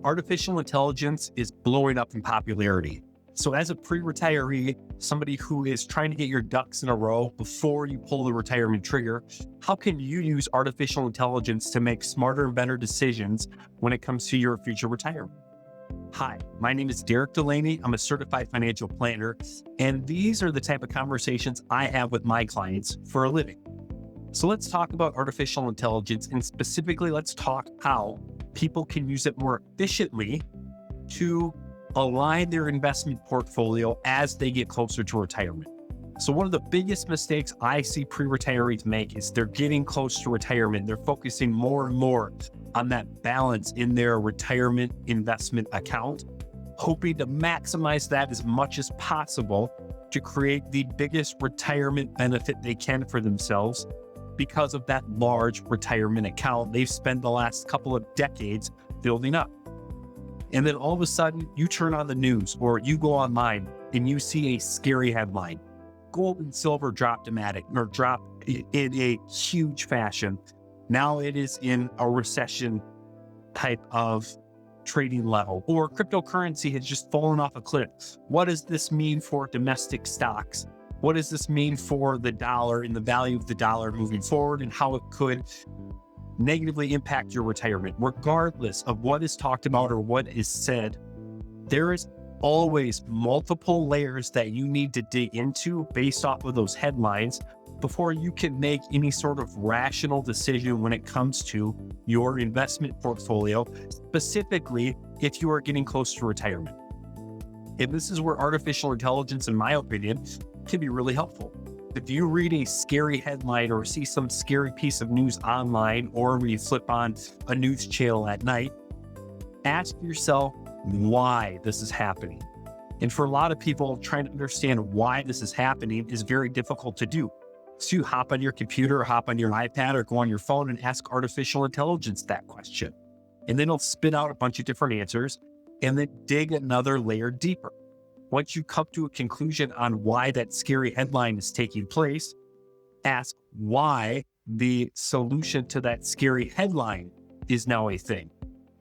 artificial intelligence is blowing up in popularity. So as a pre-retiree, somebody who is trying to get your ducks in a row before you pull the retirement trigger, how can you use artificial intelligence to make smarter and better decisions when it comes to your future retirement? Hi, my name is Delaney. I'm a certified financial planner, and these are the type of conversations I have with my clients for a living. So let's talk about artificial intelligence, and specifically, let's talk how people can use it more efficiently to align their investment portfolio as they get closer to retirement. So one of the biggest mistakes I see pre-retirees make is they're getting close to retirement. They're focusing more and more on that balance in their retirement investment account, hoping to maximize that as much as possible to create the biggest retirement benefit they can for themselves because of that large retirement account they've spent the last couple of decades building up. And then all of a sudden you turn on the news or you go online and you see a scary headline. Gold and silver dropped in a huge fashion. Now it is in a recession type of trading level, or cryptocurrency has just fallen off a cliff. What does this mean for domestic stocks? What does this mean for the dollar and the value of the dollar moving forward, and how it could negatively impact your retirement? Regardless of what is talked about or what is said, there is always multiple layers that you need to dig into based off of those headlines before you can make any sort of rational decision when it comes to your investment portfolio, specifically if you are getting close to retirement. And this is where artificial intelligence, in my opinion, can be really helpful. If you read a scary headline or see some scary piece of news online, or when you flip on a news channel at night, ask yourself why this is happening. And for a lot of people, trying to understand why this is happening is very difficult to do. So you hop on your computer, or hop on your iPad, or go on your phone and ask artificial intelligence that question. And then it'll spit out a bunch of different answers, and then dig another layer deeper. Once you come to a conclusion on why that scary headline is taking place, ask why the solution to that scary headline is now a thing.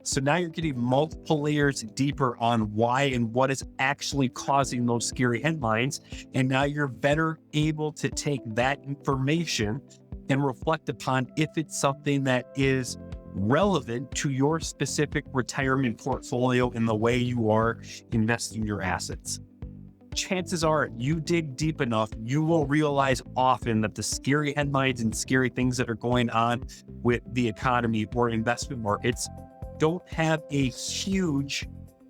So now you're getting multiple layers deeper on why and what is actually causing those scary headlines. And now you're better able to take that information and reflect upon if it's something that is relevant to your specific retirement portfolio in the way you are investing your assets. Chances are, if you dig deep enough, you will realize often that the scary headlines and scary things that are going on with the economy or investment markets don't have a huge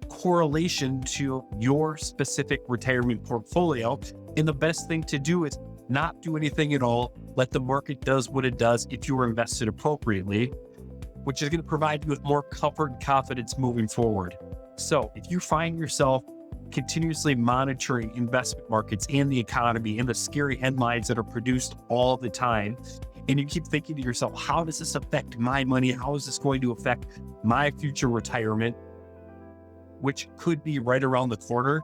correlation to your specific retirement portfolio. And the best thing to do is not do anything at all. Let the market does what it does if you are invested appropriately, which is going to provide you with more comfort and confidence moving forward. So if you find yourself continuously monitoring investment markets and the economy and the scary headlines that are produced all the time, and you keep thinking to yourself, how does this affect my money? How is this going to affect my future retirement, which could be right around the corner?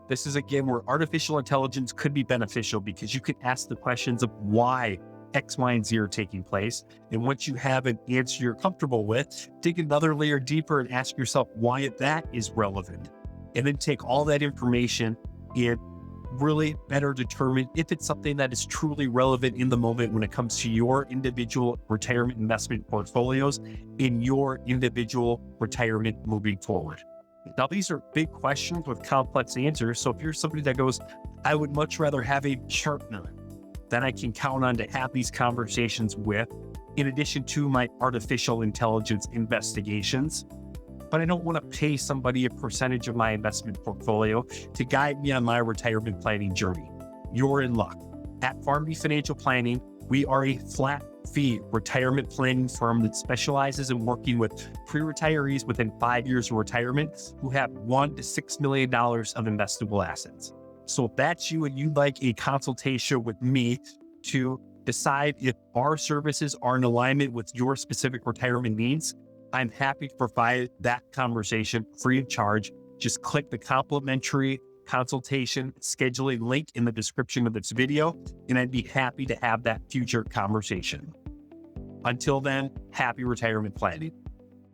This is again where artificial intelligence could be beneficial, because you can ask the questions of why X, Y, and Z are taking place. And once you have an answer you're comfortable with, dig another layer deeper and ask yourself why that is relevant. And then take all that information and really better determine if it's something that is truly relevant in the moment when it comes to your individual retirement investment portfolios in your individual retirement moving forward. Now, these are big questions with complex answers. So if you're somebody that goes, I would much rather have a partner that I can count on to have these conversations with, in addition to my artificial intelligence investigations, but I don't want to pay somebody a percentage of my investment portfolio to guide me on my retirement planning journey, you're in luck. At Pharmacy Financial Planning, we are a flat fee retirement planning firm that specializes in working with pre-retirees within 5 years of retirement who have $1 to $6 million of investable assets. So if that's you and you'd like a consultation with me to decide if our services are in alignment with your specific retirement needs, I'm happy to provide that conversation free of charge. Just click the complimentary consultation scheduling link in the description of this video, and I'd be happy to have that future conversation. Until then, happy retirement planning.